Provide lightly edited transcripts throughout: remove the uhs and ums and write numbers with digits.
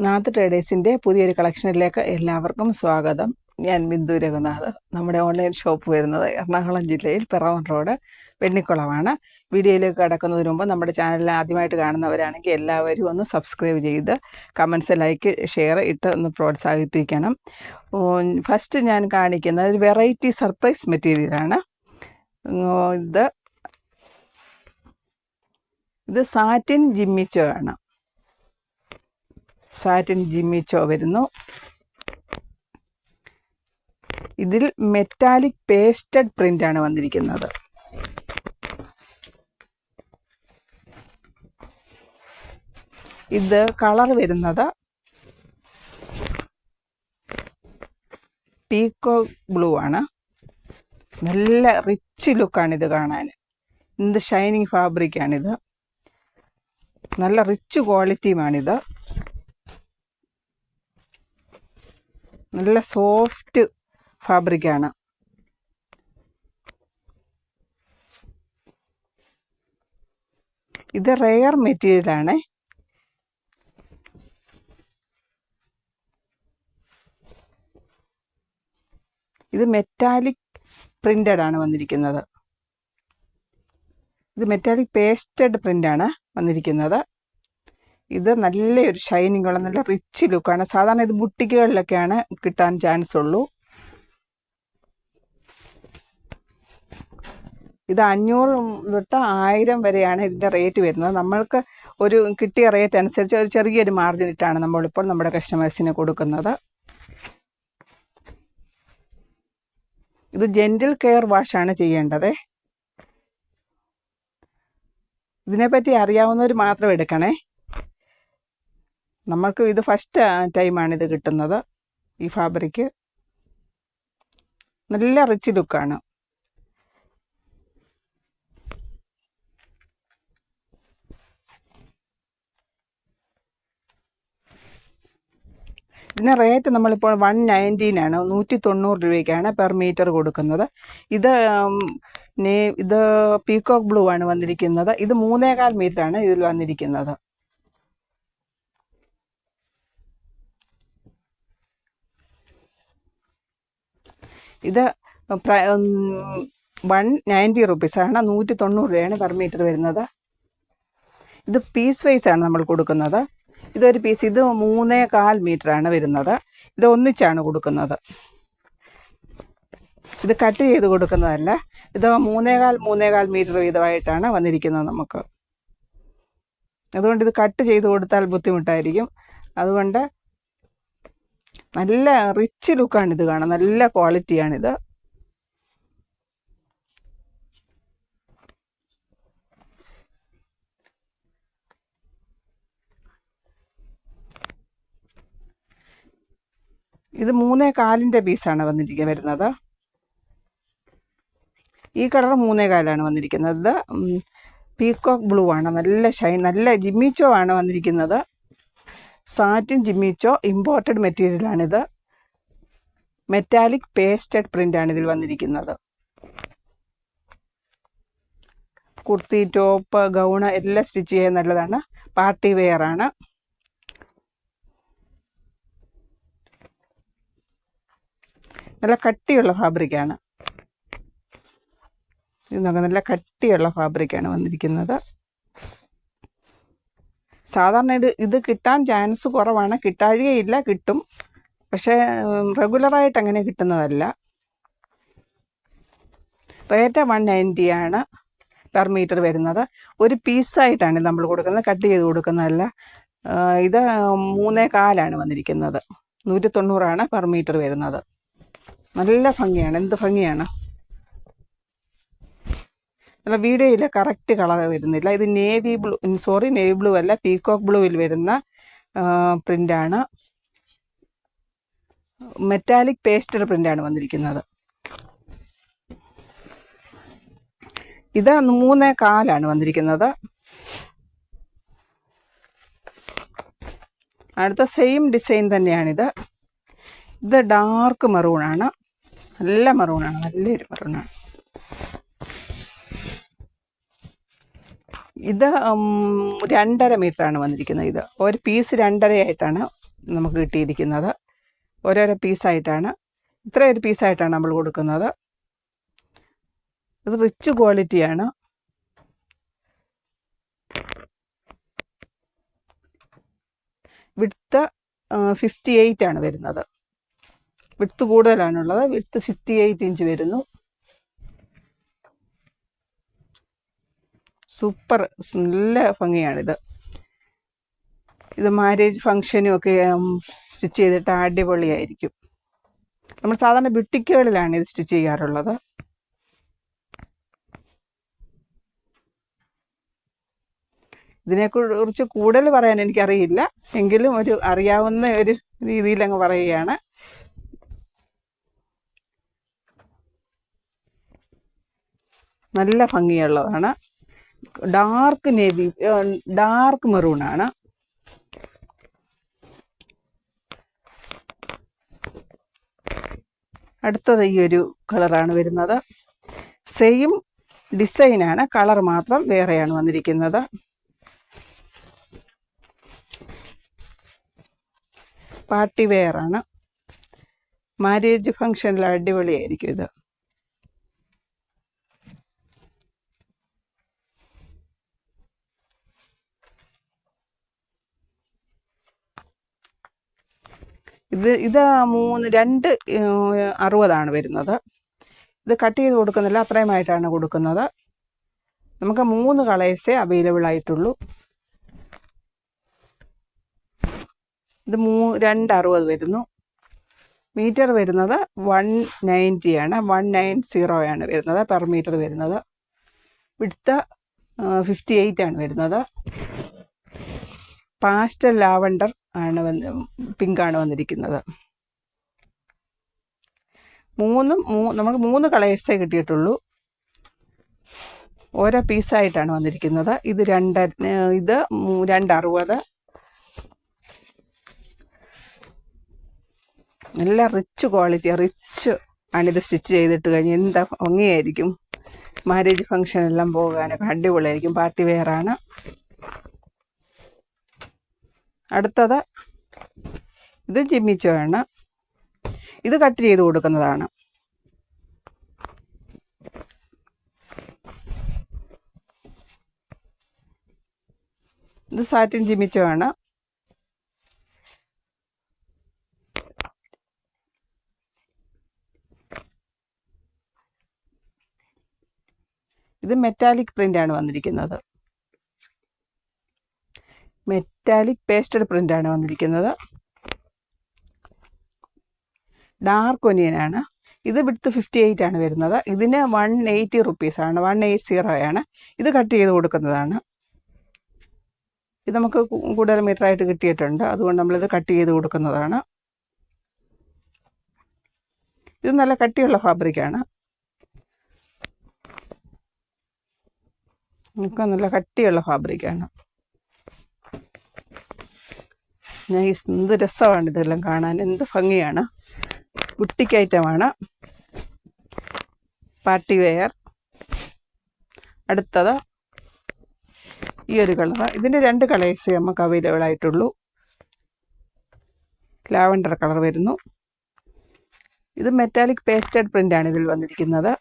നാത്ത് ട്രേഡേഴ്സിൻ്റെ പുതിയൊരു കളക്ഷനിലേക്ക് എല്ലാവർക്കും സ്വാഗതം. ഞാൻ ബിന്ദു രഘുനാഥ്. നമ്മുടെ ഓൺലൈൻ ഷോപ്പ് വരുന്നത് എറണാകുളം ജില്ലയിൽ പിറവം റോഡ് വെണ്ണിക്കുളമാണ്. വീഡിയോയിലേക്ക് കടക്കുന്നതിന് മുമ്പ് നമ്മുടെ ചാനലിൽ ആദ്യമായിട്ട് കാണുന്നവരാണെങ്കിൽ എല്ലാവരും ഒന്ന് സബ്സ്ക്രൈബ് ചെയ്ത് കമൻസ്, ലൈക്ക്, ഷെയർ ഇട്ട് ഒന്ന് പ്രോത്സാഹിപ്പിക്കണം. ഫസ്റ്റ് ഞാൻ കാണിക്കുന്നത് ഒരു വെറൈറ്റി സർപ്രൈസ് മെറ്റീരിയലാണ്. ഇത് സാറ്റിൻ ജിമ്മിച്ചോ ആണ്. സാറ്റിൻ ജിമ്മിച്ചോ വരുന്നു. ഇതിൽ മെറ്റാലിക് പേസ്റ്റഡ് പ്രിന്റ് ആണ് വന്നിരിക്കുന്നത്. ഇത് കളർ വരുന്നത് പീകോക്ക് ബ്ലൂ ആണ്. നല്ല റിച്ച് ലുക്കാണിത് കാണാൻ. എന്ത് ഷൈനിങ് ഫാബ്രിക്കാണിത്. നല്ല റിച്ച് ക്വാളിറ്റിയുമാണിത്. നല്ല സോഫ്റ്റ് ഫാബ്രിക്കാണ്. ഇത് റെയർ മെറ്റീരിയലാണ്. ഇത് മെറ്റാലിക് പ്രിന്റഡ് ആണ് വന്നിരിക്കുന്നത്. ഇത് മെറ്റാലിക് പേസ്റ്റഡ് പ്രിന്റ് ആണ് വന്നിരിക്കുന്നത്. ഇത് നല്ലൊരു ഷൈനിങ് ഉള്ള നല്ല റിച്ച് ലുക്കാണ്. സാധാരണ ഇത് ബുട്ടിക്കുകളിലൊക്കെയാണ് കിട്ടാൻ ചാൻസ് ഉള്ളൂ. ഇത് 500 തൊട്ട് 1000 വരെയാണ് ഇതിൻ്റെ റേറ്റ് വരുന്നത്. നമ്മൾക്ക് ഒരു കിട്ടിയ റേറ്റ് അനുസരിച്ച് ഒരു ചെറിയൊരു മാർജിൻ ഇട്ടാണ് നമ്മളിപ്പോൾ നമ്മുടെ കസ്റ്റമേഴ്സിന് കൊടുക്കുന്നത്. ഇത് ജെന്റിൽ കെയർ വാഷാണ് ചെയ്യേണ്ടത്. ഇതിനെപ്പറ്റി അറിയാവുന്നവർ മാത്രം എടുക്കണേ. നമ്മൾക്ക് ഇത് ഫസ്റ്റ് ടൈമാണ് ഇത് കിട്ടുന്നത്. ഈ ഫാബ്രിക് നല്ല റിച്ച് ലുക്കാണ്. ഇതിന് റേറ്റ് നമ്മളിപ്പോൾ 119 ആണ്. 190 രൂപയ്ക്കാണ് പെർ മീറ്റർ കൊടുക്കുന്നത്. ഇത് പീകോക്ക് ബ്ലൂ ആണ് വന്നിരിക്കുന്നത്. ഇത് 3.25 മീറ്റർ ആണ് ഇതിൽ വന്നിരിക്കുന്നത്. ഇത് 190 റുപ്പീസാണ്. 190 രൂപയാണ് പെർ മീറ്റർ വരുന്നത്. ഇത് പീസ് വൈസ് ആണ് നമ്മൾ കൊടുക്കുന്നത്. ഇതൊരു പീസ്. ഇത് 3.25 മീറ്റർ ആണ് വരുന്നത്. ഇത് ഒന്നിച്ചാണ് കൊടുക്കുന്നത്. ഇത് കട്ട് ചെയ്ത് കൊടുക്കുന്നതല്ല. ഇത് 3.25 മീറ്റർ വീതമായിട്ടാണ് വന്നിരിക്കുന്നത് നമുക്ക്. അതുകൊണ്ട് ഇത് കട്ട് ചെയ്ത് കൊടുത്താൽ ബുദ്ധിമുട്ടായിരിക്കും. അതുകൊണ്ട് നല്ല റിച്ച് ലുക്കാണ് ഇത് കാണാൻ. നല്ല ക്വാളിറ്റിയാണിത്. ഇത് 3.25 പീസാണ് വരുന്നത്. ഈ കളർ 3.25 വന്നിരിക്കുന്നത്. പീകോക്ക് ബ്ലൂ ആണ്. നല്ല നല്ല ജിമ്മിച്ചോ ആണ് വന്നിരിക്കുന്നത്. Satin ജിമ്മിച്ചോ imported മെറ്റീരിയലാണിത്. Metallic pasted print ആണ് ഇതിൽ വന്നിരിക്കുന്നത്. കുർത്തി, ടോപ്പ്, ഗൗണ് എല്ലാം സ്റ്റിച്ച് ചെയ്യാൻ നല്ലതാണ്. പാർട്ടി വെയർ ആണ്. നല്ല കട്ടിയുള്ള ഫാബ്രിക്കാണ്. ഇത് നോക്കാം, നല്ല കട്ടിയുള്ള ഫാബ്രിക്കാണ് വന്നിരിക്കുന്നത്. സാധാരണ ഇത് കിട്ടാൻ ചാൻസ് കുറവാണ്. കിട്ടാഴികയില്ല, കിട്ടും. പക്ഷേ റെഗുലറായിട്ട് അങ്ങനെ കിട്ടുന്നതല്ല. റേറ്റ് 190 ആണ് പെർ മീറ്റർ വരുന്നത്. ഒരു പീസായിട്ടാണ് നമ്മൾ കൊടുക്കുന്നത്, കട്ട് ചെയ്ത് കൊടുക്കുന്നതല്ല. ഇത് 3.25 വന്നിരിക്കുന്നത്. 190 പെർ മീറ്റർ വരുന്നത്. നല്ല ഭംഗിയാണ്. എന്ത് ഭംഗിയാണ്. അല്ല, വീഡിയോയിൽ കറക്റ്റ് കളർ വരുന്നില്ല. ഇത് നേവി ബ്ലൂ അല്ല, പീകോക്ക് ബ്ലൂവിൽ വരുന്ന പ്രിൻ്റാണ്. മെറ്റാലിക് പേസ്റ്റഡ് പ്രിൻ്റാണ് വന്നിരിക്കുന്നത്. ഇത് 3.25 വന്നിരിക്കുന്നത്. അടുത്ത സെയിം ഡിസൈൻ തന്നെയാണിത്. ഇത് ഡാർക്ക് മെറൂണാണ്. നല്ല മെറൂണാണ്. നല്ലൊരു മെറൂണാണ്. ഇത് 2.5 മീറ്ററാണ് വന്നിരിക്കുന്നത്. ഇത് ഒരു പീസ് 2.5 ആയിട്ടാണ് നമുക്ക് കിട്ടിയിരിക്കുന്നത്. ഓരോരോ പീസായിട്ടാണ്, ഇത്രയൊരു പീസായിട്ടാണ് നമ്മൾ കൊടുക്കുന്നത്. ഇത് റിച്ച് ക്വാളിറ്റിയാണ്. വിഡ്ത്ത് 58 ആണ് വരുന്നത്. വിഡ്ത്ത് കൂടുതലാണുള്ളത്. വിഡ്ത്ത് 58 ഇഞ്ച് വരുന്നു. സൂപ്പർ, നല്ല ഭംഗിയാണിത്. ഇത് മാരേജ് ഫംഗ്ഷനും ഒക്കെ സ്റ്റിച്ച് ചെയ്തിട്ട് അടിപൊളിയായിരിക്കും. നമ്മൾ സാധാരണ ബുട്ടിക്കുകളിലാണ് ഇത് സ്റ്റിച്ച് ചെയ്യാറുള്ളത്. ഇതിനെക്കുറിച്ച് കൂടുതൽ പറയാൻ എനിക്കറിയില്ല, എങ്കിലും ഒരു അറിയാവുന്ന ഒരു രീതിയിൽ അങ്ങ് പറയുകയാണ്. നല്ല ഭംഗിയുള്ളതാണ്. ഡാർക്ക് നേവി, ഡാർക്ക് മെറൂണാണ്. അടുത്തത് ഈ ഒരു കളറാണ് വരുന്നത്. സെയിം ഡിസൈനാണ്, കളർ മാത്രം വേറെയാണ് വന്നിരിക്കുന്നത്. പാർട്ടി വെയറാണ്. മാരേജ് ഫംഗ്ഷനിൽ അടിപൊളിയായിരിക്കും ഇത്. ഇത് 260 വരുന്നത്. ഇത് കട്ട് ചെയ്ത് കൊടുക്കുന്നില്ല, അത്രയുമായിട്ടാണ് കൊടുക്കുന്നത്. നമുക്ക് 3 കളേഴ്സേ അവൈലബിൾ ആയിട്ടുള്ളൂ. ഇത് 260 വരുന്നു. മീറ്റർ വരുന്നത് 190 ആണ്, 190 ആണ് വരുന്നത് പെർ മീറ്റർ വരുന്നത്. വിഡ്ത്ത് 58 ആണ് വരുന്നത്. പാസ്റ്റൽ ലാവണ്ടർ ആണ്, പിങ്കാണ് വന്നിരിക്കുന്നത്. നമുക്ക് 3 കളേഴ്സേ കിട്ടിയിട്ടുള്ളൂ. ഓരോ പീസായിട്ടാണ് വന്നിരിക്കുന്നത്. ഇത് 260. നല്ല റിച്ച് ക്വാളിറ്റി, റിച്ച് ആണിത്. സ്റ്റിച്ച് ചെയ്തിട്ട് കഴിഞ്ഞ് എന്താ ഭംഗിയായിരിക്കും. മാരേജ് ഫംഗ്ഷനെല്ലാം പോകാനൊക്കെ അടിപൊളിയായിരിക്കും. പാർട്ടി വെയറാണ്. അടുത്തത് ഇത് ജിമ്മിച്ചോയാണ്. ഇത് കട്ട് ചെയ്ത് കൊടുക്കുന്നതാണ്. ഇത് സാറ്റിൻ ജിമ്മിച്ചോയാണ്. ഇത് മെറ്റാലിക് പ്രിന്റ് ആണ് വന്നിരിക്കുന്നത്. മെറ്റാലിക് പേസ്റ്റഡ് പ്രിന്റ് ആണ് വന്നിരിക്കുന്നത്. ഡാർക്ക് ഒനിയനാണ്. ഇത് വിഡ്ത്ത് 58 ആണ് വരുന്നത്. ഇതിന് 180 റുപ്പീസാണ്, 180 ആണ്. ഇത് കട്ട് ചെയ്ത് കൊടുക്കുന്നതാണ്. ഇത് നമുക്ക് കൂടുതൽ മീറ്ററായിട്ട് കിട്ടിയിട്ടുണ്ട്, അതുകൊണ്ട് നമ്മളിത് കട്ട് ചെയ്ത് കൊടുക്കുന്നതാണ്. ഇത് നല്ല കട്ടിയുള്ള ഫാബ്രിക്കാണ്. നല്ല കട്ടിയുള്ള ഫാബ്രിക്കാണ്. എന്ത് രസമാണ് ഇതെല്ലാം കാണാൻ, എന്ത് ഭംഗിയാണ്. ബുട്ടിക് ഐറ്റമാണ്. Party wear. അടുത്തത് ഈ ഒരു കളർ. ഇതിൻ്റെ 2 കളേഴ്സ് നമുക്ക് അവൈലബിൾ ആയിട്ടുള്ളൂ. ലാവണ്ടർ കളർ വരുന്നു. ഇത് മെറ്റാലിക് പേസ്റ്റഡ് പ്രിന്റ് ആണ് ഇതിൽ വന്നിരിക്കുന്നത്.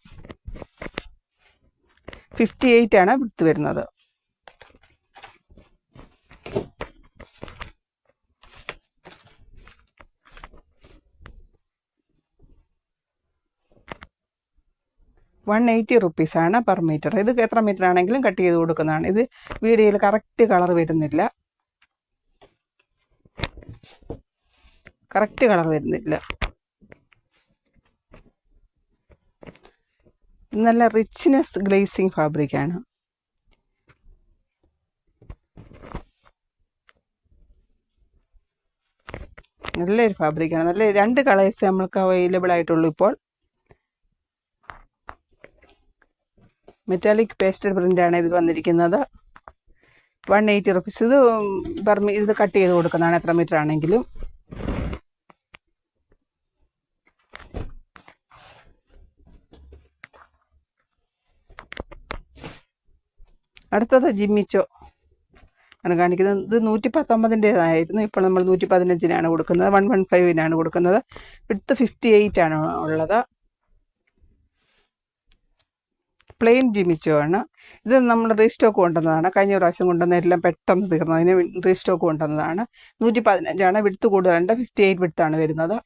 58 ആണ് വിഡ്ത്ത് വരുന്നത്. ₹180 പെർ മീറ്റർ. ഇത് എത്ര മീറ്റർ ആണെങ്കിലും കട്ട് ചെയ്ത് കൊടുക്കുന്നതാണ്. ഇത് വീഡിയോയിൽ കറക്റ്റ് കളർ വരുന്നില്ല, നല്ല റിച്ച്നെസ് ഗ്ലേസിങ് ഫാബ്രിക്കാണ്. നല്ലൊരു ഫാബ്രിക്കാണ്. നല്ല 2 കളേഴ്സ് നമ്മൾക്ക് അവൈലബിൾ ആയിട്ടുള്ളൂ ഇപ്പോൾ. മെറ്റാലിക് പേസ്റ്റഡ് പ്രിന്റ് ആണ് ഇത് വന്നിരിക്കുന്നത്. 180 റുപ്പീസ്. ഇത് കട്ട് ചെയ്ത് കൊടുക്കുന്നതാണ് എത്ര മീറ്റർ ആണെങ്കിലും. അടുത്തത് ജിമ്മിച്ചോ ആണ് കാണിക്കുന്നത്. ഇത് 119-ൻ്റേതായിരുന്നു. ഇപ്പോൾ നമ്മൾ 115-നാണ് കൊടുക്കുന്നത്. 115-നാണ് കൊടുക്കുന്നത്. വിഡ്ത്ത് 58 ആണ് ഉള്ളത്. പ്ലെയിൻ ജിമിച്ചോ ആണ്. ഇത് നമ്മൾ റീസ്റ്റോക്ക് കൊണ്ടുവന്നതാണ്. കഴിഞ്ഞ പ്രാവശ്യം കൊണ്ടുവന്ന എല്ലാം പെട്ടെന്ന് തീർന്നു. അതിന് റീസ്റ്റോക്ക് കൊണ്ടുവന്നതാണ്. 115 വിഡ്ത്ത് കൂടുതലുണ്ട്. 58 വിഡ്ത്താണ് വരുന്നത്.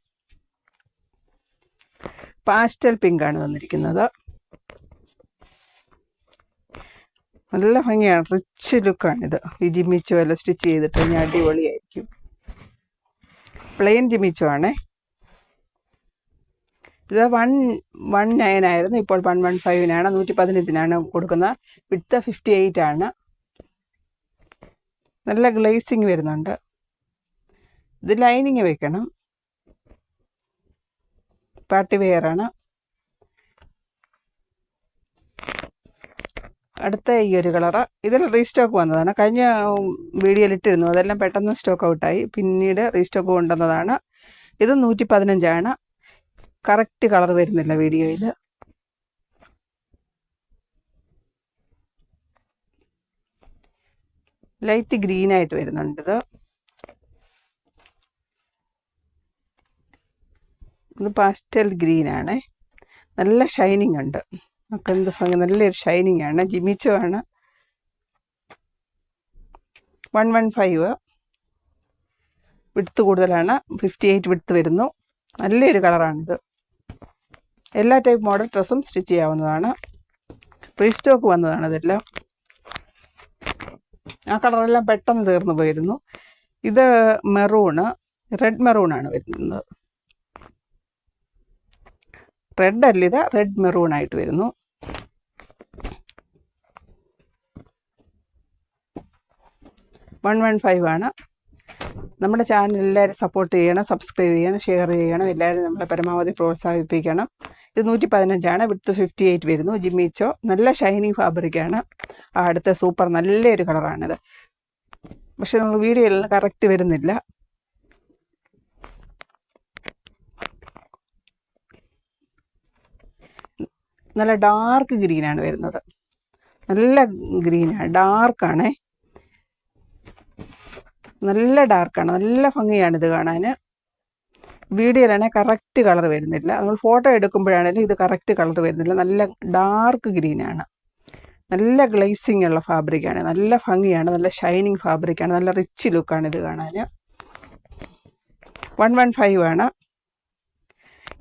പാസ്റ്റൽ പിങ്ക് ആണ് വന്നിരിക്കുന്നത്. നല്ല ഭംഗിയാണ്, റിച്ച് ലുക്കാണിത്. ഈ ജിമ്മിച്ചോ എല്ലാം സ്റ്റിച്ച് ചെയ്തിട്ട് കഴിഞ്ഞാൽ അടിപൊളിയായിരിക്കും. പ്ലെയിൻ ജിമ്മിച്ചോ ആണേ. ഇത് 119 ആയിരുന്നു. ഇപ്പോൾ 115-നാണ്. 115-നാണ് കൊടുക്കുന്നത്. വിഡ്ത്ത് 58 ആണ്. നല്ല ഗ്ലേസിങ് വരുന്നുണ്ട്. ഇത് ലൈനിങ് വെക്കണം. പാർട്ടി വെയർ ആണ്. അടുത്ത ഈ ഒരു കളറ്, ഇതിൽ റീസ്റ്റോക്ക് വന്നതാണ്. കഴിഞ്ഞ വീഡിയോയിൽ ഇട്ടിരുന്നു, അതെല്ലാം പെട്ടെന്ന് സ്റ്റോക്ക് ഔട്ടായി. പിന്നീട് റീസ്റ്റോക്ക് കൊണ്ടുവന്നതാണ്. ഇത് 115 ആണ്. കറക്റ്റ് കളർ വരുന്നില്ല വീഡിയോയിൽ. ലൈറ്റ് ഗ്രീൻ ആയിട്ട് വരുന്നുണ്ട്. ഇത് പാസ്റ്റൽ ഗ്രീൻ ആണ്. നല്ല ഷൈനിങ് ഉണ്ട്. ഒക്കെ എന്ത് ഭംഗി, നല്ലൊരു ഷൈനിങ് ആണ്. ജിമിച്ചോ ആണ്. 115 വിഡ്ത്ത് കൂടുതലാണ്. 58 വിഡ്ത്ത് വരുന്നു. നല്ലൊരു കളറാണിത്. എല്ലാ ടൈപ്പ് മോഡൽ ഡ്രസ്സും സ്റ്റിച്ച് ചെയ്യാവുന്നതാണ്. റീസ്റ്റോക്ക് വന്നതാണ് ഇതെല്ലാം. ആ കളറെല്ലാം പെട്ടെന്ന് തീർന്നു പോയിരുന്നു. ഇത് മെറൂണ്, റെഡ് മെറൂണാണ് വരുന്നത്. റെഡ് അല്ല, ഇത് റെഡ് മെറൂൺ ആയിട്ട് വരുന്നു. ആണ്. നമ്മുടെ ചാനൽ എല്ലാവരും സപ്പോർട്ട് ചെയ്യണം, സബ്സ്ക്രൈബ് ചെയ്യണം, ഷെയർ ചെയ്യണം. എല്ലാവരും നമ്മളെ പരമാവധി പ്രോത്സാഹിപ്പിക്കണം. ഇത് 115 വിഡ്ത്ത് 58 വരുന്നു. ജിമ്മിച്ചോ, നല്ല ഷൈനിങ് ഫാബ്രിക്കാണ്. അടുത്ത സൂപ്പർ നല്ലൊരു കളറാണിത്. പക്ഷെ നമ്മൾ വീഡിയോയിൽ കറക്റ്റ് വരുന്നില്ല. നല്ല ഡാർക്ക് ഗ്രീനാണ് വരുന്നത്. നല്ല ഗ്രീനാണ്, ഡാർക്കാണേ. നല്ല ഡാർക്കാണ്. നല്ല ഭംഗിയാണിത് കാണാൻ. വീഡിയോയിലാണെങ്കിൽ കറക്റ്റ് കളർ വരുന്നില്ല. നമ്മൾ ഫോട്ടോ എടുക്കുമ്പോഴാണെങ്കിലും ഇത് കറക്റ്റ് കളർ വരുന്നില്ല. നല്ല ഡാർക്ക് ഗ്രീനാണ്. നല്ല ഗ്ലേസിങ് ഉള്ള ഫാബ്രിക്കാണ്. നല്ല ഭംഗിയാണ്. നല്ല ഷൈനിങ് ഫാബ്രിക്കാണ്. നല്ല റിച്ച് ലുക്കാണ് ഇത് കാണാൻ. 115 ആണ്.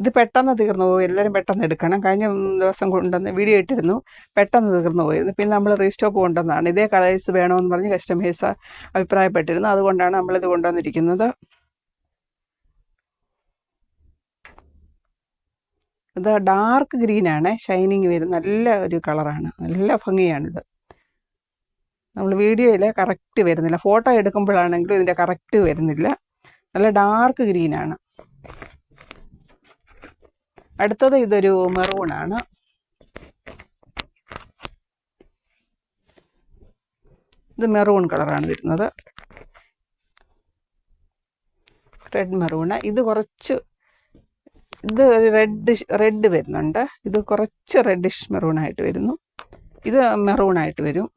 ഇത് പെട്ടെന്ന് തീർന്നു പോയി. എല്ലാവരും പെട്ടെന്ന് എടുക്കണം. കഴിഞ്ഞ ദിവസം കൊണ്ടുവന്ന് വീഡിയോ ഇട്ടിരുന്നു, പെട്ടെന്ന് തീർന്നു പോയിരുന്നു. പിന്നെ നമ്മൾ റീസ്റ്റോക്ക് കൊണ്ടുവന്നതാണ്. ഇതേ കളേഴ്സ് വേണമെന്ന് പറഞ്ഞ് കസ്റ്റമേഴ്സ് അഭിപ്രായപ്പെട്ടിരുന്നു. അതുകൊണ്ടാണ് നമ്മളിത് കൊണ്ടുവന്നിരിക്കുന്നത്. ഇത് ഡാർക്ക് ഗ്രീനാണ്. ഷൈനിങ് വരും. നല്ല ഒരു കളറാണ്. നല്ല ഭംഗിയാണിത്. നമ്മൾ വീഡിയോയിൽ കറക്റ്റ് വരുന്നില്ല. ഫോട്ടോ എടുക്കുമ്പോഴാണെങ്കിലും ഇതിൻ്റെ കറക്റ്റ് വരുന്നില്ല. നല്ല ഡാർക്ക് ഗ്രീനാണ്. അടുത്തത് ഇതൊരു മെറൂണാണ്. ഇത് മെറൂൺ കളറാണ് വരുന്നത്. Red maroon. ഇത് കുറച്ച്, ഇത് റെഡ് വരുന്നുണ്ട്. ഇത് കുറച്ച് റെഡിഷ് മെറൂണായിട്ട് വരുന്നു. ഇത് മെറൂണായിട്ട് വരും.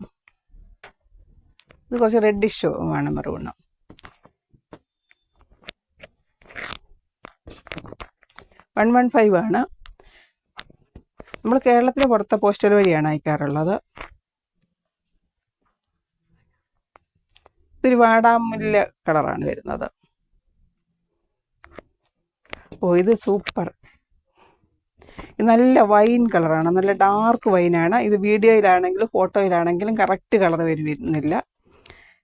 ഇത് കുറച്ച് റെഡിഷ് ആണ് മെറൂണ്. ആണ്. നമ്മൾ കേരളത്തിന് പുറത്തെ പോസ്റ്റൽ വഴിയാണ് അയക്കാറുള്ളത്. ഇതൊരു വാടാമുല്ല കളറാണ് വരുന്നത്. ഓ, ഇത് സൂപ്പർ. ഇത് നല്ല വൈൻ കളറാണ്. നല്ല ഡാർക്ക് വൈനാണ്. ഇത് വീഡിയോയിലാണെങ്കിലും ഫോട്ടോയിലാണെങ്കിലും കറക്റ്റ് കളർ വരുന്നില്ല.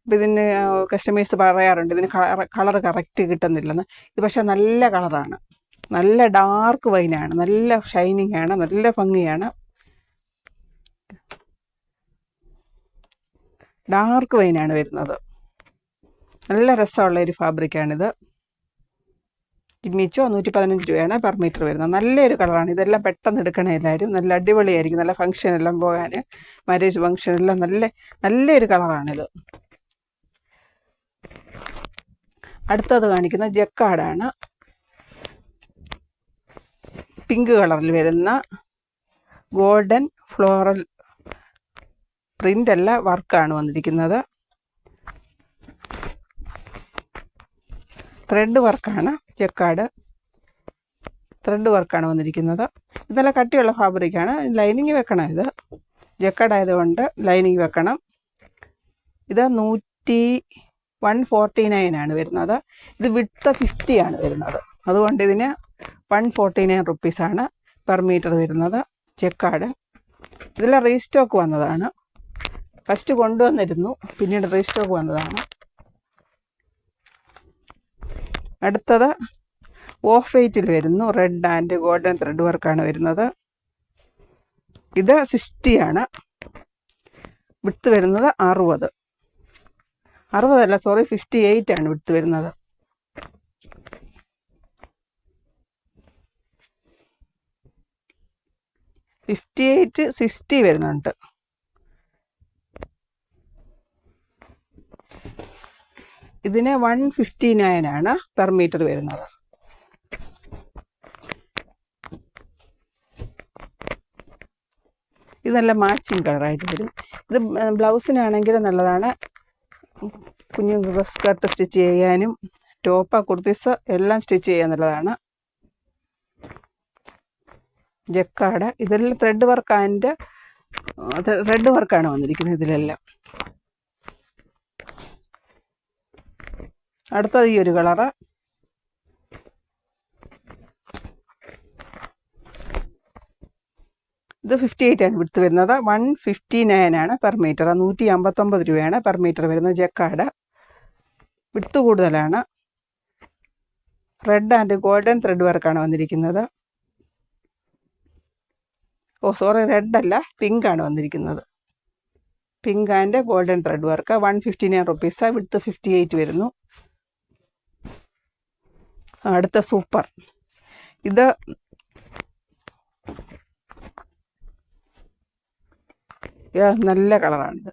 അപ്പം ഇതിന് കസ്റ്റമേഴ്സ് പറയാറുണ്ട് ഇതിന് കളർ കറക്റ്റ് കിട്ടുന്നില്ലെന്ന്. ഇത് പക്ഷേ നല്ല കളറാണ്. നല്ല ഡാർക്ക് വൈനാണ്. നല്ല ഷൈനിങ് ആണ്. നല്ല ഭംഗിയാണ്. ഡാർക്ക് വൈനാണ് വരുന്നത്. നല്ല രസമുള്ള ഒരു ഫാബ്രിക്കാണിത്. ജിമ്മിച്ചോ 115 രൂപയാണ് പെർ മീറ്റർ വരുന്നത്. നല്ലൊരു കളറാണ്. ഇതെല്ലാം പെട്ടെന്ന് എടുക്കണേ എല്ലാവരും. നല്ല അടിപൊളിയായിരിക്കും. നല്ല ഫംഗ്ഷനെല്ലാം പോകാൻ, മാരേജ് ഫംഗ്ഷനെല്ലാം നല്ലൊരു കളറാണിത്. അടുത്തത് കാണിക്കുന്ന ജക്കാർഡാണ്. പിങ്ക് കളറിൽ വരുന്ന ഗോൾഡൻ ഫ്ലോറൽ പ്രിൻ്റ് അല്ല, വർക്കാണ് വന്നിരിക്കുന്നത്. ത്രെഡ് വർക്കാണ്, ജക്കാർഡ് ത്രെഡ് വർക്കാണ് വന്നിരിക്കുന്നത്. ഇത് നല്ല കട്ടിയുള്ള ഫാബ്രിക്കാണ്. ലൈനിങ് വെക്കണം. ഇത് ജക്കാർഡ് ആയതുകൊണ്ട് ലൈനിങ് വെക്കണം. ഇത് 149 ആണ് വരുന്നത്. ഇത് വിഡ്ത്ത് 50 ആണ് വരുന്നത്. അതുകൊണ്ട് ഇതിന് 149 റുപ്പീസാണ് പെർ മീറ്റർ വരുന്നത്. ജക്കാർഡ് ഇതെല്ലാം റീസ്റ്റോക്ക് വന്നതാണ്. ഫസ്റ്റ് കൊണ്ടുവന്നിരുന്നു, പിന്നീട് റീസ്റ്റോക്ക് വന്നതാണ്. അടുത്തത് ഓഫ് വൈറ്റിൽ വരുന്നു. റെഡ് ആൻഡ് ഗോൾഡൻ ത്രെഡ് വർക്കാണ് വരുന്നത്. ഇത് 60 ആണ്. വിഡ്ത്ത് വരുന്നത് 60 അല്ല, സോറി 58 ആണ് വിഡ്ത്ത് വരുന്നത്. $58, $60 വരുന്നുണ്ട്. ഇതിന് 159 ആണ് പെർ മീറ്റർ വരുന്നത്. ഇത് നല്ല മാച്ചിങ് കളറായിട്ട് വരും. ഇത് ബ്ലൗസിനാണെങ്കിൽ നല്ലതാണ്. കുഞ്ഞുങ്ങൾക്ക് സ്കർട്ട് സ്റ്റിച്ച് ചെയ്യാനും ടോപ്പ് കുർത്തീസ് എല്ലാം സ്റ്റിച്ച് ചെയ്യാൻ നല്ലതാണ്. ജക്കാർഡ് ഇതെല്ലാം ത്രെഡ് വർക്കാണ് വന്നിരിക്കുന്നത് ഇതിലെല്ലാം. അടുത്തത് ഈ ഒരു കളറ്. ഇത് 58 ആണ് വിഡ്ത്ത് വരുന്നത്. 159 ആണ് പെർ മീറ്റർ. 159 രൂപയാണ് പെർ മീറ്റർ വരുന്നത്. ജക്കാർഡ് വിഡ്ത്ത് കൂടുതലാണ്. റെഡ് ആൻഡ് ഗോൾഡൻ ത്രെഡ് വർക്കാണ് വന്നിരിക്കുന്നത്. റെഡ് അല്ല, പിങ്ക് ആണ് വന്നിരിക്കുന്നത്. Pink and golden thread work. 159 rupees. Width 58 വരുന്നു. അടുത്ത സൂപ്പർ. ഇത് നല്ല കളറാണിത്.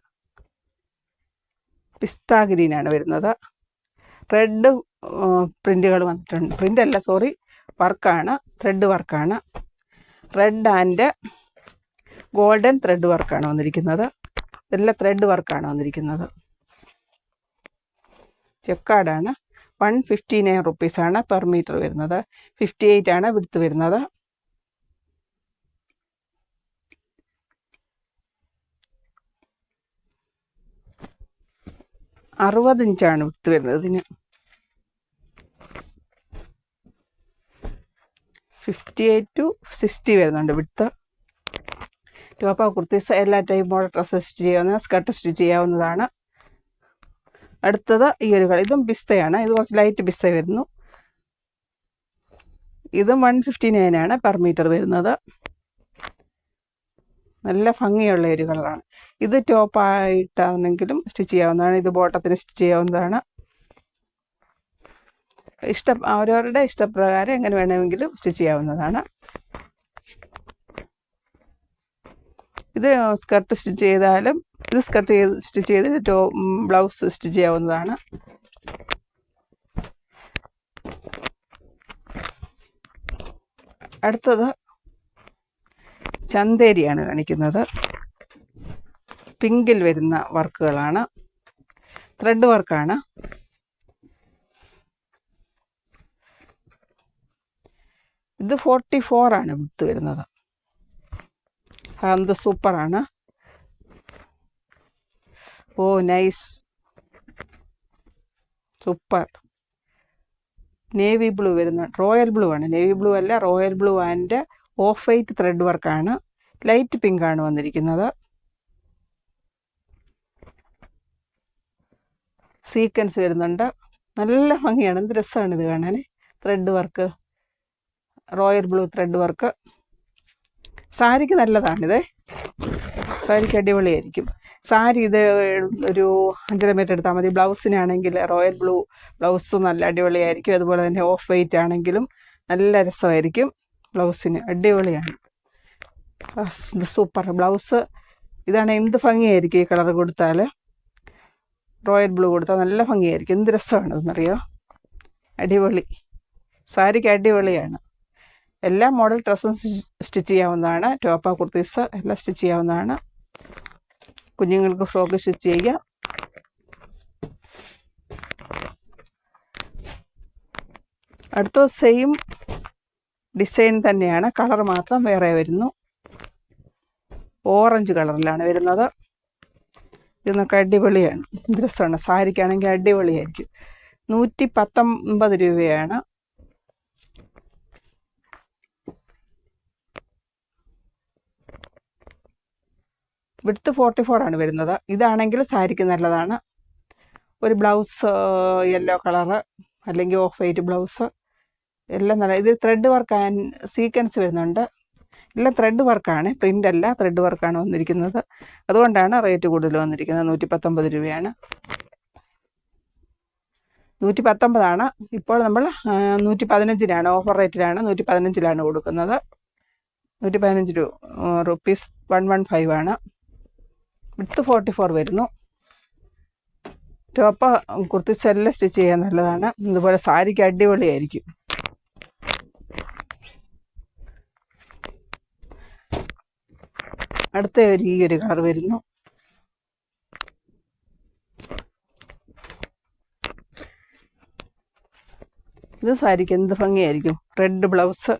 പിസ്ത ഗ്രീനാണ് വരുന്നത്. റെഡ് പ്രിന്റുകൾ വന്നിട്ടുണ്ട്. പ്രിന്റ് അല്ല, സോറി, വർക്കാണ്, ത്രെഡ് വർക്കാണ്. റെഡ് ആൻഡ് ഗോൾഡൻ ത്രെഡ് വർക്കാണ് വന്നിരിക്കുന്നത്. ഇതെല്ലാം ത്രെഡ് വർക്കാണ് വന്നിരിക്കുന്നത്. ജക്കാർഡാണ്. 159 റുപ്പീസാണ് പെർ മീറ്റർ വരുന്നത്. 58 ആണ് വിഡ്ത്ത് വരുന്നത്. $60 വിഡ്ത്ത് വരുന്നത്. ഇതിന് 58 to 60 വരുന്നുണ്ട് വിഡ്ത്ത്. ടോപ്പ് കുർത്തീസ് എല്ലാ ടൈപ്പ് മോഡൽ ഡ്രസ്സ് സ്റ്റിച്ച് ചെയ്യാവുന്ന, സ്കർട്ട് സ്റ്റിച്ച് ചെയ്യാവുന്നതാണ്. അടുത്തത് ഈ ഒരു കളർ. ഇതും പിസ്തയാണ്. ഇത് കുറച്ച് ലൈറ്റ് പിസ്ത വരുന്നു. ഇതും 159 ആണ് പെർ മീറ്റർ വരുന്നത്. നല്ല ഭംഗിയുള്ള ഒരു കളറാണ്. ഇത് ടോപ്പായിട്ടാണെങ്കിലും സ്റ്റിച്ച് ചെയ്യാവുന്നതാണ്. ഇത് ബോട്ടത്തിന് സ്റ്റിച്ച് ചെയ്യാവുന്നതാണ്. അവരവരുടെ ഇഷ്ടപ്രകാരം എങ്ങനെ വേണമെങ്കിലും സ്റ്റിച്ച് ചെയ്യാവുന്നതാണ്. ഇത് സ്കർട്ട് സ്റ്റിച്ച് ചെയ്താലും, ഇത് സ്റ്റിച്ച് ചെയ്ത് ബ്ലൗസ് സ്റ്റിച്ച് ചെയ്യാവുന്നതാണ്. അടുത്തത് ചന്തേരിയാണ് കാണിക്കുന്നത്. പിങ്കിൽ വരുന്ന വർക്കുകളാണ്. ത്രെഡ് വർക്കാണ്. ഇത് 44 ആണ് വിഡ്ത്ത് വരുന്നത്. അത് സൂപ്പറാണ്. Nice, super. നേവി ബ്ലൂ വരുന്ന, റോയൽ ബ്ലൂ ആണ്, നേവി ബ്ലൂ അല്ല, royal blue and of white thread വർക്കാണ്. ലൈറ്റ് പിങ്ക് ആണ് വന്നിരിക്കുന്നത്. സീക്വൻസ് വരുന്നുണ്ട്. നല്ല ഭംഗിയാണ്. എന്ത് രസമാണ് ഇത് കാണാൻ. Thread work, royal blue thread work. സാരിക്ക് നല്ലതാണിത്. സാരിക്ക് അടിപൊളിയായിരിക്കും. സാരി ഇത് ഒരു 5.5 മീറ്റർ എടുത്താൽ മതി. ബ്ലൗസിനാണെങ്കിൽ റോയൽ ബ്ലൂ ബ്ലൗസ് നല്ല അടിപൊളിയായിരിക്കും. അതുപോലെ തന്നെ ഓഫ് വൈറ്റ് ആണെങ്കിലും നല്ല രസമായിരിക്കും. ബ്ലൗസിന് അടിപൊളിയാണ്. Super blouse. ഇതാണ് എന്ത് ഭംഗിയായിരിക്കും ഈ കളർ കൊടുത്താൽ. റോയൽ ബ്ലൂ കൊടുത്താൽ നല്ല ഭംഗിയായിരിക്കും. എന്ത് രസമാണ് ഇതെന്നറിയോ. അടിപൊളി. സാരിക്ക് അടിപൊളിയാണ്. എല്ലാ മോഡൽ ഡ്രസ്സും സ്റ്റിച്ച് ചെയ്യാവുന്നതാണ്. ടോപ്പ് കുർത്തീസ് എല്ലാം സ്റ്റിച്ച് ചെയ്യാവുന്നതാണ്. കുഞ്ഞുങ്ങൾക്ക് ഫ്രോക്ക് സ്റ്റിച്ച് ചെയ്യാം. അടുത്ത സെയിം ഡിസൈൻ തന്നെയാണ്, കളർ മാത്രം വേറെ വരുന്നു. ഓറഞ്ച് കളറിലാണ് വരുന്നത്. ഇതൊക്കെ അടിപൊളിയാണ്, രസമാണ്. സാരിക്കാണെങ്കിൽ അടിപൊളിയായിരിക്കും. 119 രൂപയാണ്. വിഡ്ത്ത് 44 ആണ് വരുന്നത്. ഇതാണെങ്കിൽ സാരിക്ക് നല്ലതാണ്. ഒരു ബ്ലൗസ് യെല്ലോ കളറ് അല്ലെങ്കിൽ ഓഫ് വൈറ്റ് ബ്ലൗസ് എല്ലാം നല്ല. ഇത് ത്രെഡ് വർക്ക് ആൻഡ് സീക്വൻസ് വരുന്നുണ്ട്. എല്ലാം ത്രെഡ് വർക്കാണ്, പ്രിൻ്റ് അല്ല, ത്രെഡ് വർക്കാണ് വന്നിരിക്കുന്നത്. അതുകൊണ്ടാണ് റേറ്റ് കൂടുതൽ വന്നിരിക്കുന്നത്. 119 രൂപയാണ്. 119 ഇപ്പോൾ നമ്മൾ 115 ഓഫർ റേറ്റിലാണ്, 115 കൊടുക്കുന്നത്. 115 റുപ്പീസ് 115 ആണ്. വിഡ്ത്ത് 44 വരുന്നു. ടോപ്പ് കുർത്തീസ് എല്ലാം സ്റ്റിച്ച് ചെയ്യാൻ നല്ലതാണ്. ഇതുപോലെ സാരിക്ക് അടിപൊളിയായിരിക്കും. അടുത്ത ഈ ഒരു കളർ വരുന്നു. ഇത് സാരിക്ക് എന്ത് ഭംഗിയായിരിക്കും. Red blouse,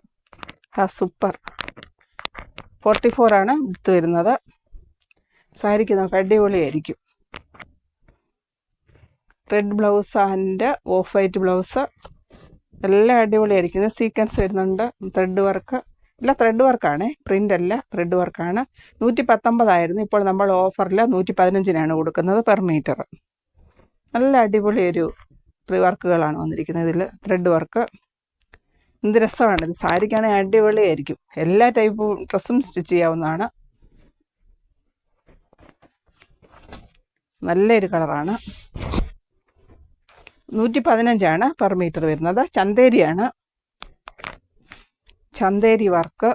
super. 44 വിഡ്ത്ത് വരുന്നത്. സാരിക്ക് നമുക്ക് അടിപൊളിയായിരിക്കും. Red blouse and of white blouse എല്ലാം അടിപൊളിയായിരിക്കും. ഇത് സീക്വൻസ് വരുന്നുണ്ട്, ത്രെഡ് വർക്ക്. എല്ലാം ത്രെഡ് വർക്കാണ്, പ്രിൻ്റ് അല്ല, ത്രെഡ് വർക്കാണ്. 119 ഇപ്പോൾ നമ്മൾ ഓഫറിൽ 115 കൊടുക്കുന്നത് പെർ മീറ്റർ. നല്ല അടിപൊളി ഒരു വർക്കുകളാണ് വന്നിരിക്കുന്നത്. ഇതിൽ ത്രെഡ് വർക്ക് എന്ത് രസമാണ്. ഇത് സാരിക്കാണെങ്കിൽ അടിപൊളിയായിരിക്കും. എല്ലാ ടൈപ്പ് ഡ്രസ്സും സ്റ്റിച്ച് ചെയ്യാവുന്നതാണ്. നല്ലൊരു കളറാണ്. 115 പെർ മീറ്റർ വരുന്നത്. ചന്തേരിയാണ്, ചന്തേരി വർക്ക്.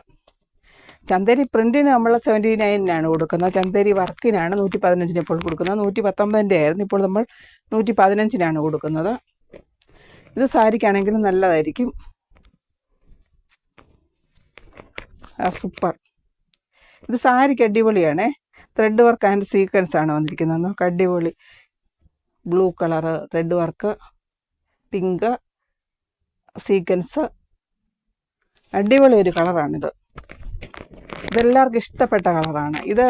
ചന്തേരി പ്രിൻറ്റിന് നമ്മൾ 79 കൊടുക്കുന്നത്. ചന്തേരി വർക്കിനാണ് 115 ഇപ്പോൾ കൊടുക്കുന്നത്. 119 ആയിരുന്നു, ഇപ്പോൾ നമ്മൾ 115 കൊടുക്കുന്നത്. ഇത് സാരിക്കാണെങ്കിലും നല്ലതായിരിക്കും. സൂപ്പർ. ഇത് സാരിക്ക് അടിപൊളിയാണ്. ത്രെഡ് വർക്ക് ആൻഡ് സീക്വൻസ് ആണ് വന്നിരിക്കുന്നത്. നമുക്ക് അടിപൊളി blue colour thread work, pink sequence, അടിപൊളി ഒരു കളറാണിത്. ഇതെല്ലാവർക്കും ഇഷ്ടപ്പെട്ട കളറാണ്. ഇത്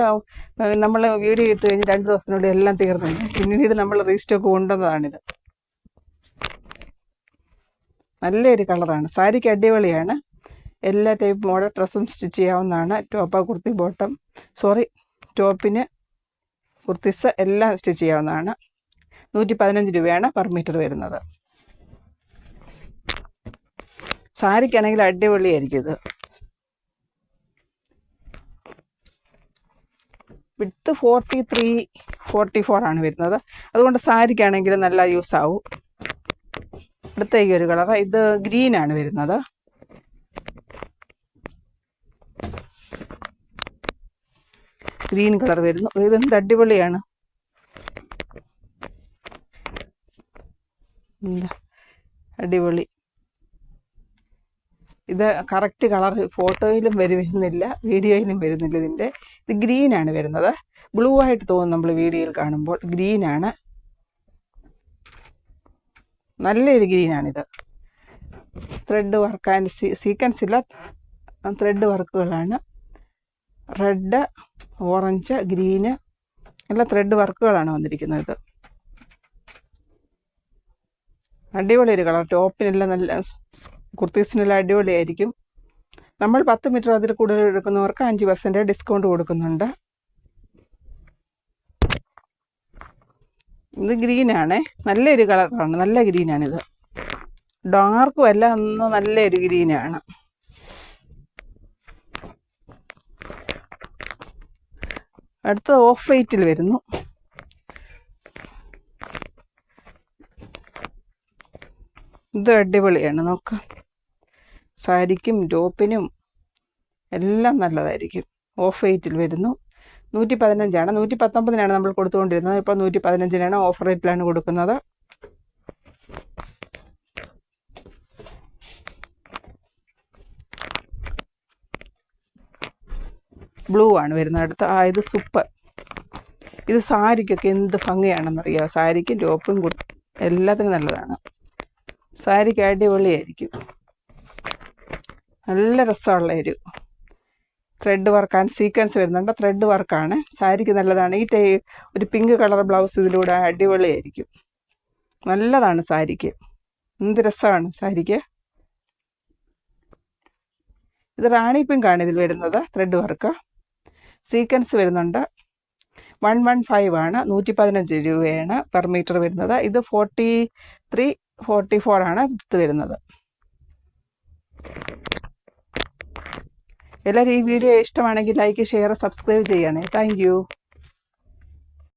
നമ്മൾ വീഡിയോ ഇട്ട് കഴിഞ്ഞ് 2 ദിവസത്തിനുള്ളിൽ എല്ലാം തീർന്നു. പിന്നീട് നമ്മൾ റീസ്റ്റോക്ക് കൊണ്ടുവന്നതാണിത്. നല്ലൊരു കളറാണ്. സാരിക്ക് അടിപൊളിയാണ്. എല്ലാ ടൈപ്പ് മോഡൽ ഡ്രസ്സും സ്റ്റിച്ച് ചെയ്യാവുന്നതാണ്. ടോപ്പ്, കുർത്തി, ബോട്ടം, ടോപ്പിന് കുർത്തീസ് എല്ലാം സ്റ്റിച്ച് ചെയ്യാവുന്നതാണ്. 115 രൂപയാണ് പെർ മീറ്റർ വരുന്നത്. സാരിക്കാണെങ്കിൽ അടിപൊളിയായിരിക്കും ഇത്. വിഡ്ത്ത് 43, 44 വരുന്നത്. അതുകൊണ്ട് സാരിക്കാണെങ്കിൽ നല്ല യൂസ് ആവും. അടുത്ത ഈ ഒരു കളർ, ഇത് ഗ്രീനാണ് വരുന്നത്. ഗ്രീൻ കളർ വരുന്നു. ഇതെന്ത് അടിപൊളിയാണ്. അടിപൊളി. ഇത് കറക്റ്റ് കളർ ഫോട്ടോയിലും വരുന്നില്ല, വീഡിയോയിലും വരുന്നില്ല. ഇത് ഗ്രീനാണ് വരുന്നത്. ബ്ലൂ ആയിട്ട് തോന്നും നമ്മൾ വീഡിയോയിൽ കാണുമ്പോൾ. ഗ്രീനാണ്, നല്ലൊരു ഗ്രീനാണിത്. ത്രെഡ് വർക്ക് ആൻഡ് സീക്വൻസ് ഇല്ല, ത്രെഡ് വർക്കുകളാണ്. റെഡ്, ഓറഞ്ച്, ഗ്രീന് എല്ലാം ത്രെഡ് വർക്കുകളാണ് വന്നിരിക്കുന്നത്. അടിപൊളി ഒരു കളർ. ടോപ്പിനെല്ലാം നല്ല, കുർത്തീസിനെല്ലാം അടിപൊളിയായിരിക്കും. നമ്മൾ 10 മീറ്റർ അതിൽ കൂടുതൽ എടുക്കുന്നവർക്ക് 5% ഡിസ്കൗണ്ട് കൊടുക്കുന്നുണ്ട്. ഇത് ഗ്രീനാണ്, നല്ലൊരു കളറാണ്, നല്ല ഗ്രീനാണിത്. ഡാർക്കും അല്ല, ഒന്ന് നല്ലൊരു ഗ്രീനാണ്. അടുത്ത ഓഫ് വൈറ്റിൽ വരുന്നു. ഇത് അടിപൊളിയാണ്. നോക്ക്, സാരിക്കും ടോപ്പിനും എല്ലാം നല്ലതായിരിക്കും. ഓഫ് വൈറ്റിൽ വരുന്നു. 115 119 നമ്മൾ കൊടുത്തുകൊണ്ടിരുന്നത്. ഇപ്പോൾ 115 ഓഫർ റേറ്റിലാണ് കൊടുക്കുന്നത്. ബ്ലൂ ആണ് വരുന്നത്. അടുത്ത ഇത് സൂപ്പർ. ഇത് സാരിക്കൊക്കെ എന്ത് ഭംഗിയാണെന്നറിയാം. സാരിക്കും ടോപ്പും എല്ലാത്തിനും നല്ലതാണ്. സാരിക്ക് അടിപൊളിയായിരിക്കും. നല്ല രസമുള്ള ഒരു ത്രെഡ് വർക്ക് ആൻഡ് സീക്വൻസ് വരുന്നുണ്ട്. ത്രെഡ് വർക്കാണ്, സാരിക്ക് നല്ലതാണ്. ഒരു പിങ്ക് കളർ ബ്ലൗസ് ഇതിലൂടെ അടിപൊളിയായിരിക്കും. നല്ലതാണ് സാരിക്ക്. എന്ത് രസമാണ് സാരിക്ക്. ഇത് റാണി പിങ്കാണ് ഇതിൽ വരുന്നത്. ത്രെഡ് വർക്ക് സീക്വൻസ് വരുന്നുണ്ട്. 115 ആണ്, 115 രൂപയാണ് പെർ മീറ്റർ വരുന്നത്. ഇത് 43, 44 ആണ് ഇത് വരുന്നത്. എല്ലാവരും ഈ വീഡിയോ ഇഷ്ടമാണെങ്കിൽ ലൈക്ക്, ഷെയർ, സബ്സ്ക്രൈബ് ചെയ്യണേ. താങ്ക്